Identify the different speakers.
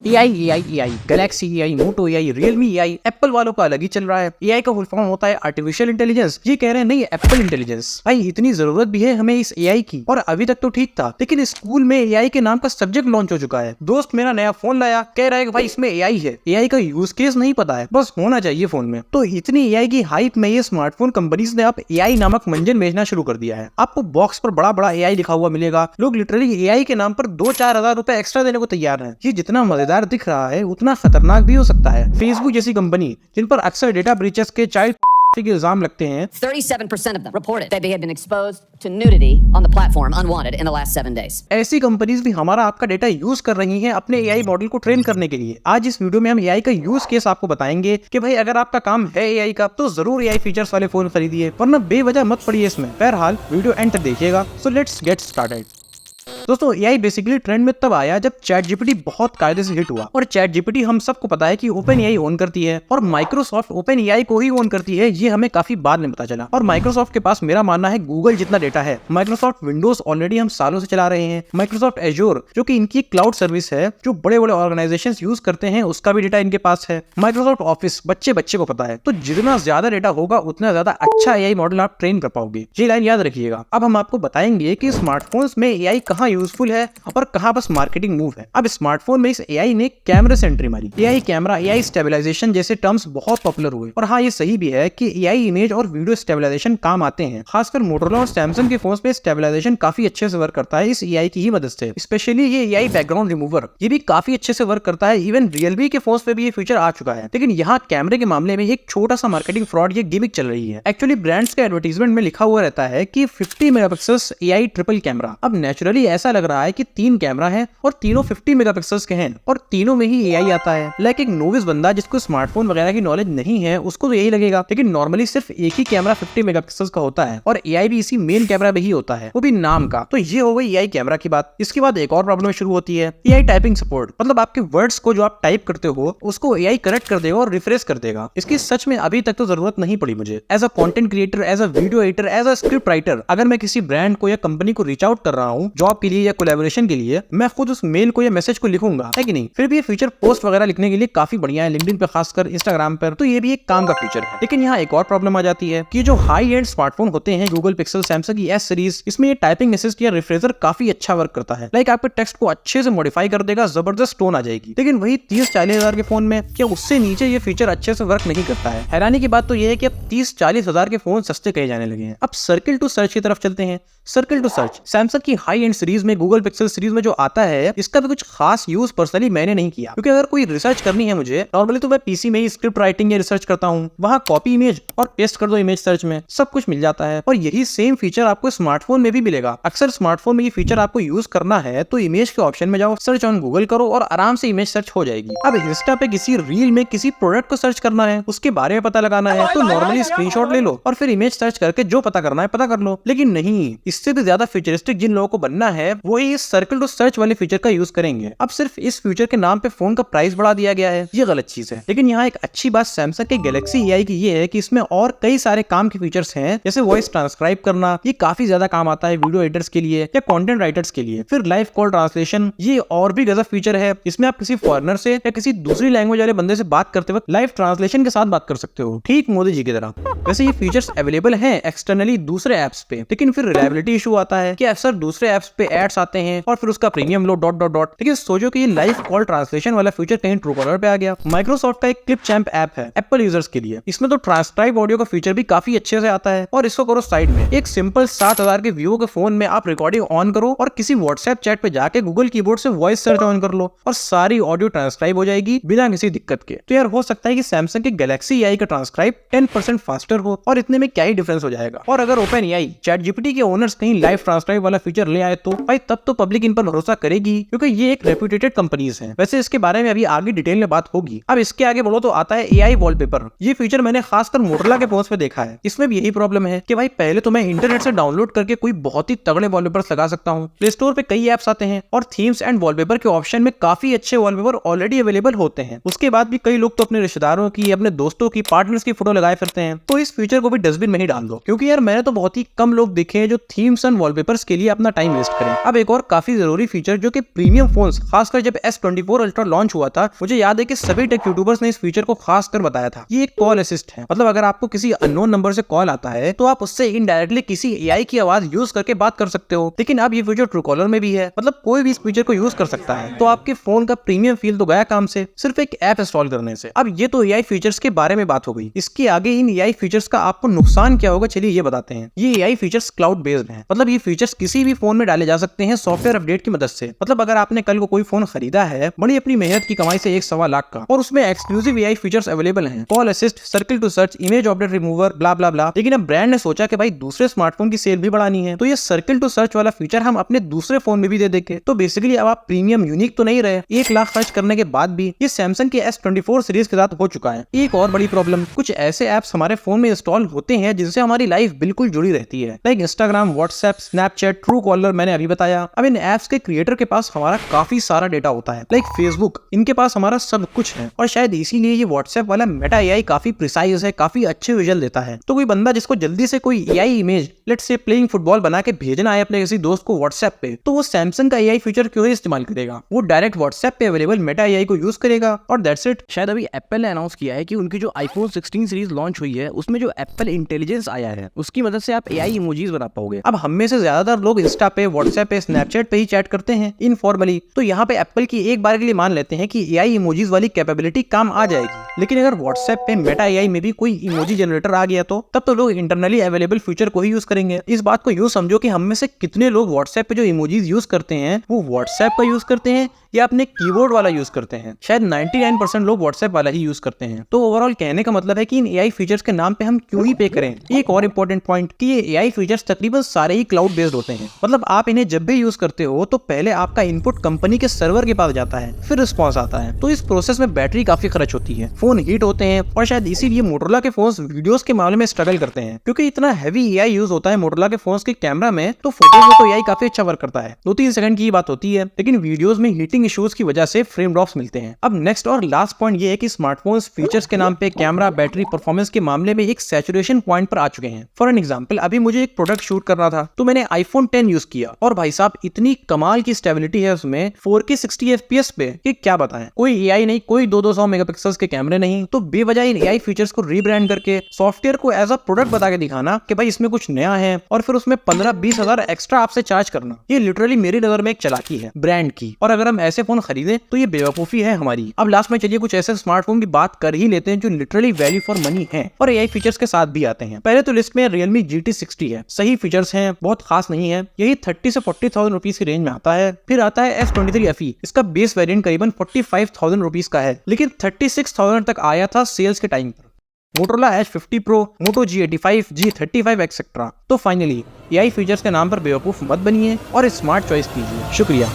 Speaker 1: AI, Galaxy AI, मोटो AI, Realme AI, Apple वालों का अलग ही चल रहा है। एआई का फुल फॉर्म होता है आर्टिफिशियल इंटेलिजेंस। ये कह रहे हैं नहीं एप्पल इंटेलिजेंस। भाई इतनी जरूरत भी है हमें इस एआई की, और अभी तक तो ठीक था, लेकिन स्कूल में एआई के नाम का सब्जेक्ट लॉन्च हो चुका है। दोस्त मेरा नया फोन लाया, कह रहा है कि भाई इसमें एआई है। एआई का यूज केस नहीं पता है, बस होना चाहिए फोन में। तो इतनी एआई की हाइप में ये स्मार्टफोन कंपनीज ने अब एआई नामक मंजन बेचना शुरू कर दिया है। आपको बॉक्स पर बड़ा बड़ा एआई लिखा हुआ मिलेगा। लोग लिटरली एआई के नाम पर 2-4 हजार रुपए एक्स्ट्रा देने को तैयार हैं। ये जितना मजेदार दिख रहा है उतना खतरनाक भी हो सकता है। फेसबुक जैसी कंपनी जिन पर अक्सर डेटा ब्रीचेस के चाइल्ड के इल्जाम लगते हैं,
Speaker 2: 37% of them reported that they had been exposed to nudity on the platform unwanted in the last 7 days.
Speaker 1: ऐसी कंपनीज भी हमारा आपका डेटा यूज कर रही हैं अपने एआई मॉडल को ट्रेन करने के लिए। आज इस वीडियो में हम एआई का यूज केस आपको बताएंगे कि भाई अगर आपका काम है एआई का तो जरूर एआई फीचर्स वाले फोन खरीदिए, वरना बेवजह मत पड़िए इसमें। बहरहाल वीडियो एंड तक देखिएगा। So let's get started. दोस्तों एआई बेसिकली ट्रेंड में तब आया जब चैट जीपीटी बहुत कायदे से हिट हुआ। और चैट जीपीटी हम सबको पता है कि ओपन एआई ओन करती है, और माइक्रोसॉफ्ट ओपन एआई को ही ओन करती है। ये हमें काफी बाद में पता चला। और माइक्रोसॉफ्ट के पास मेरा मानना है गूगल जितना डेटा है। माइक्रोसॉफ्ट विंडोज ऑलरेडी हम सालों से चला रहे हैं। माइक्रोसॉफ्ट एज्योर जो कि इनकी क्लाउड सर्विस है, जो बड़े बड़े ऑर्गेनाइजेशन यूज करते हैं, उसका भी डेटा इनके पास है। माइक्रोसॉफ्ट ऑफिस बच्चे को पता है। तो जितना ज्यादा डेटा होगा उतना ज्यादा अच्छा एआई मॉडल आप ट्रेन कर पाओगे। ये लाइन याद रखिएगा। अब हम आपको बताएंगे कि स्मार्टफोन्स में एआई कहाँ यूजफुल है और कहां बस मार्केटिंग मूव है। अब स्मार्टफोन में इस एआई ने कैमरे से एंट्री मारी। एआई कैमरा, एआई स्टेबलाइजेशन जैसे टर्म्स बहुत पॉपुलर हुए। और हाँ, ये सही भी है कि एआई इमेज और वीडियो स्टेबलाइजेशन काम आते हैं। खासकर मोटोरोला और सैमसंग के फोन्स पे स्टेबलाइजेशन काफी अच्छे से वर्क करता है इस एआई की ही मदद से। स्पेशली ये एआई बैकग्राउंड रिमूवर, ये भी काफी अच्छे से वर्क करता है। इवन रियलमी के फोन्स पे भी ये फीचर आ चुका है। लेकिन यहाँ कैमरे के मामले में एक छोटा सा मार्केटिंग फ्रॉड, ये गिमिक चल रही है। एक्चुअली ब्रांड्स के एडवर्टाइजमेंट में लिखा हुआ रहता है कि 50 मेगापिक्सल्स एआई ट्रिपल कैमरा। अब नेचुरली ऐसा लग रहा है कि 3 कैमरा है और तीनों 50 मेगापिक्सल्स के हैं, और तीनों में ही एआई आता है। लाइक एक नोविस बंदा जिसको स्मार्टफोन वगैरह की नॉलेज नहीं है, उसको तो यही लगेगा। लेकिन नॉर्मली सिर्फ एक ही कैमरा 50 मेगापिक्सल्स का होता है, और एआई भी इसी मेन कैमरा में ही होता है, वो भी नाम का। तो ये हो गई एआई कैमरा की बात। इसके बाद एक और प्रॉब्लम शुरू होती है, एआई टाइपिंग सपोर्ट। मतलब आपके वर्ड्स को जो आप टाइप करते हो उसको एआई करेक्ट कर देगा और रिफ्रेश कर देगा। इसकी सच में अभी तक तो जरूरत नहीं पड़ी मुझे। As a content creator, as a video editor, as a script writer, अगर मैं किसी ब्रांड को या कंपनी को रीच आउट कर रहा हूँ जॉब के लिए या कोलैबोरेशन के लिए, मैं खुद उस मेल को या मैसेज को लिखूंगा, है कि नहीं। फिर भी ये फीचर पोस्ट वगैरह लिखने के लिए काफी बढ़िया है, लिंक्डइन पे, खासकर इंस्टाग्राम पर, तो ये भी एक काम का फीचर है। लेकिन यहाँ एक और प्रॉब्लम आ जाती है कि जो हाई एंड स्मार्टफोन होते हैं, गूगल पिक्सल, सैमसंग की एस सीरीज, इसमें ये टाइपिंग असिस्ट या रिफ्रेशर काफी अच्छा वर्क करता है। लाइक आपके टेक्स्ट को अच्छे से मॉडिफाई कर देगा, जबरदस्त टोन आ जाएगी। लेकिन वही 30-40 हजार के फोन में या उससे नीचे ये फीचर अच्छे से वर्क नहीं करता है। हैरानी की बात तो ये है कि अब 30-40 हजार के फोन सस्ते कहे जाने लगे हैं। अब सर्किल टू सर्च की तरफ चलते हैं। सर्किल टू सर्च सैमसंग की हाई एंड सीरीज में, गूगल पिक्सल सीरीज में जो आता है, इसका भी कुछ खास यूज पर्सनली मैंने नहीं किया। क्योंकि अगर कोई रिसर्च करनी है मुझे, नॉर्मली तो मैं पीसी में ही स्क्रिप्ट राइटिंग या रिसर्च करता हूँ। वहाँ कॉपी इमेज और पेस्ट कर दो इमेज सर्च में, सब कुछ मिल जाता है। और यही सेम फीचर आपको स्मार्टफोन में भी मिलेगा। अक्सर स्मार्टफोन में ये फीचर आपको यूज करना है तो इमेज के ऑप्शन में जाओ, सर्च ऑन गूगल करो और आराम से इमेज सर्च हो जाएगी। अब इंस्टा पे किसी रील में किसी प्रोडक्ट को सर्च करना है, उसके बारे में पता लगाना है, तो नॉर्मली स्क्रीनशॉट ले लो और फिर इमेज सर्च करके जो पता करना है पता कर लो। लेकिन नहीं, इससे भी ज्यादा फ्यूचरिस्टिक जिन लोगों को बनना है वही इस सर्किल टू सर्च वाले फीचर का यूज करेंगे। अब सिर्फ इस फीचर के नाम पे फोन का प्राइस बढ़ा दिया गया है, ये गलत चीज है। लेकिन यहाँ एक अच्छी बात सैमसंग के गैलेक्सी एआई की ये है कि इसमें और कई सारे काम के फीचर्स हैं, जैसे वॉइस ट्रांसक्राइब करना, ये काफी ज्यादा काम आता है वीडियो एडिटर्स के लिए या कंटेंट राइटर्स के लिए। फिर लाइव कॉल ट्रांसलेशन, ये और भी गजब फीचर है। इसमें आप किसी फॉरेनर से या किसी दूसरी लैंग्वेज वाले बंदे से बात करते वक्त लाइव ट्रांसलेशन के साथ बात कर सकते हो, ठीक मोदी जी की तरह। वैसे ये फीचर्स अवेलेबल हैं एक्सटर्नली दूसरे एप्स पे, लेकिन फिर रिलायबिलिटी इशू आता है कि अक्सर दूसरे एप्स पे एड्स आते हैं और फिर उसका प्रीमियम लो ... लेकिन सोचो कि ये लाइव कॉल ट्रांसलेशन वाला फीचर कहीं ट्रूकॉलर पे आ गया। माइक्रोसॉफ्ट का एक क्लिप चैम्प ऐप है एप्पल यूजर्स के लिए, इसमें तो ट्रांसक्राइब ऑडियो का फीचर भी काफी अच्छे से आता है। और इसको करो साइड में, एक सिंपल 7000 के व्यू के फोन में आप रिकॉर्डिंग ऑन करो और किसी व्हाट्सएप चैट पे जाके गूगल कीबोर्ड से वॉइस सर्च ऑन कर लो और सारी ऑडियो ट्रांसक्राइब हो जाएगी बिना किसी दिक्कत के। तो यार हो सकता है कि सैमसंग के गैलेक्सी एआई का ट्रांसक्राइब 10% फास्टर हो, और इतने में क्या ही डिफरेंस हो जाएगा। और अगर ओपन एआई, चैट जीपीटी के ओनर्स कहीं लाइव ट्रांसक्राइब वाला फीचर ले आए तो भाई तब तो पब्लिक इन पर भरोसा करेगी, क्योंकि ये एक रेप्यूटेड कंपनीज हैं। वैसे इसके बारे में अभी आगे डिटेल में बात होगी। अब इसके आगे बढ़ो तो आता है एआई वॉलपेपर। ये फीचर मैंने खासकर मोटोरोला के फोन्स पे देखा है। इसमें भी यही प्रॉब्लम है कि भाई पहले तो मैं इंटरनेट से डाउनलोड करके कोई बहुत ही तगड़े वॉलपेपर्स लगा सकता हूँ। प्ले स्टोर पे कई एप्स आते हैं और थीम्स एंड वॉलपेपर के ऑप्शन में काफी अच्छे वॉलपेपर ऑलरेडी अवेलेबल होते हैं। उसके बाद भी कई लोग तो अपने रिश्तेदारों की, अपने दोस्तों की, पार्टनर्स की फोटो लगाए फिरते हैं। तो इस फीचर को भी डस्टबिन में ही डाल दो, क्योंकि यार मैंने तो बहुत ही कम लोग देखे हैं जो थीम्स एंड वॉलपेपर्स के लिए अपना टाइम वेस्ट करें। अब एक और काफी जरूरी फीचर जो कि प्रीमियम फोन्स, खासकर जब S24 अल्ट्रा लॉन्च हुआ था, मुझे याद है कि सभी टेक यूट्यूबर्स ने इस फीचर को खासकर बताया था। ये एक कॉल असिस्ट है। मतलब अगर आपको किसी अननोन नंबर से कॉल आता है तो आप उससे इनडायरेक्टली किसी एआई की आवाज यूज करके बात कर सकते हो। लेकिन अब ये फीचर ट्रू कॉलर में भी है। मतलब कोई भी इस फीचर को यूज कर सकता है। तो आपके फोन का प्रीमियम फील तो गया काम से, सिर्फ एक ऐप इंस्टॉल करने से। अब ये तो एआई फीचर्स के बारे में बात हो गई। इसके आगे इन एआई फीचर्स का आपको नुकसान क्या होगा, चलिए ये बताते हैं। ये एआई फीचर्स क्लाउड बेस्ड हैं। मतलब ये फीचर्स किसी भी फोन में डाले जा सकते हैं सॉफ्टवेयर अपडेट की मदद से। मतलब अगर आपने कल को कोई फोन खरीदा है बड़ी अपनी मेहनत की कमाई से 1-1.25 लाख का, और उसमें एक्सक्लूसिव एआई फीचर्स अवेलेबल हैं, call assist, circle to search, image object remover, blah blah blah. लेकिन अब ब्रांड ने सोचा कि भाई दूसरे स्मार्टफोन की सेल भी बढ़ानी है, तो ये सर्किल टू सर्च वाला फीचर हम अपने दूसरे फोन में भी दे देंगे। तो बेसिकली अब आप प्रीमियम यूनिक तो नहीं रहे। 1 लाख खर्च करने के बाद भी ये सैमसंग के S24 सीरीज के साथ हो चुका है। एक और बड़ी प्रॉब्लम, कुछ ऐसे ऐप्स हमारे फोन में इंस्टॉल होते हैं जिनसे हमारी लाइफ बिल्कुल जुड़ी रहती है, like Instagram, WhatsApp, Snapchat, true collar मैंने अभी बताया। अब इन ऐप्स के क्रिएटर के पास हमारा काफी सारा डेटा होता है, लाइक फेसबुक, इनके पास हमारा सब कुछ है। और शायद इसीलिए ये व्हाट्सएप वाला मेटा एआई काफी प्रिसाइज है, काफी अच्छे विजुअल देता है। तो कोई बंदा जिसको जल्दी से कोई AI image, let's say playing football बना के भेजना है अपने किसी दोस्त को व्हाट्सएप पे, तो वो सैमसंग का एआई फीचर क्यों ही इस्तेमाल करेगा। वो डायरेक्ट व्हाट्सएप पे अवेलेबल मेटा एआई को यूज करेगा और दैट्स इट। शायद अभी एप्पल ने अनाउंस किया है कि उनकी जो आईफोन 16 सीरीज लॉन्च हुई है उसमें जो एप्पल इंटेलिजेंस आया है उसकी मदद से आप एआई इमोजीज बना पाओगे। अब हम में से ज्यादातर लोग इंस्टा पे, व्हाट्सएप पे, स्नैपचैट पे ही चैट करते हैं इनफॉर्मली। तो यहाँ पे एप्पल की एक बार के लिए मान लेते हैं कि एआई इमोजीज वाली कैपेबिलिटी काम आ जाएगी। लेकिन अगर व्हाट्सएप पे मेटा एआई में भी कोई इमोजी जनरेटर आ गया तो तब तो लोग इंटरनली अवेलेबल फीचर को ही यूज करेंगे। इस बात को यूज समझो कि हम में से कितने लोग व्हाट्सएप पे जो इमोजीज यूज करते हैं वो व्हाट्सएप का यूज करते हैं या अपने कीबोर्ड वाला यूज करते हैं। शायद 99% लोग व्हाट्सएप वाला ही यूज करते हैं। तो ओवरऑल कहने का मतलब है कि इन एआई फीचर्स के नाम पे हम क्यों ही पे करें। एक और इंपॉर्टेंट पॉइंट कि ये एआई फीचर्स तकरीबन सारे ही क्लाउड बेस्ड होते हैं। मतलब आप इन्हें जब भी यूज करते हो तो पहले आपका इनपुट कंपनी के सर्वर के पास जाता है, फिर रिस्पॉन्स आता है। तो इस प्रोसेस में बैटरी काफी खर्च होती है, फोन हीट होते हैं और शायद इसीलिए मोटोरोला के फोन्स वीडियोस के मामले में स्ट्रगल करते हैं, क्योंकि इतना हैवी एआई यूज होता है मोटोरोला के फोन्स के कैमरा में। तो फोटोज में तो एआई काफी अच्छा वर्क करता है, 2-3 सेकंड की बात होती है, लेकिन वीडियोस में हीटिंग इश्यूज की वजह से फ्रेम ड्रॉप्स मिलते हैं। अब नेक्स्ट और लास्ट पॉइंट ये है कि स्मार्टफोन्स फीचर्स के नाम पे कैमरा, बैटरी, परफॉर्मेंस के मामले में एक सैचुरेशन पॉइंट पर आ चुके हैं। फॉर एन एग्जांपल, अभी मुझे एक प्रोडक्ट शूट करना था तो मैंने iPhone 10 यूज किया और भाई साहब इतनी कमाल की स्टेबिलिटी है उसमें 4K 60 FPS पे कि क्या बताएं। कोई एआई नहीं, कोई 200 मेगापिक्सल्स के कैमरे नहीं। तो बेवजह इन एआई फीचर्स को रीब्रांड करके सॉफ्टवेयर को एज अ प्रोडक्ट बता के दिखाना कि भाई इसमें कुछ नया है और फिर उसमें 15-20 हजार एक्स्ट्रा आपसे चार्ज करना, ये लिटरली मेरी नजर में एक चालाकी है ब्रांड की। और अगर हम ऐसे फोन खरीदें तो ये बेवकूफी है हमारी। अब लास्ट में चलिए कुछ ऐसे स्मार्टफोन की बात कर ही लेते हैं जो लिटरली वैल्यू फॉर मनी है और एआई फीचर्स के साथ भी आते हैं। पहले तो लिस्ट में Realme GT60 है। सही फीचर्स हैं, बहुत खास नहीं है, यही 30 से 40,000 रुपीज की रेंज में आता है। फिर आता है S23 FE, इसका बेस वेरिएंट करीबन 45,000 रुपीज का है, लेकिन 36,000 तक आया था सेल्स के टाइम पर। Motorola H50 Pro, Moto G85, G35 etcetera. तो फाइनली एआई फीचर्स के नाम पर बेवकूफ मत बनिए और स्मार्ट चॉइस कीजिए। शुक्रिया।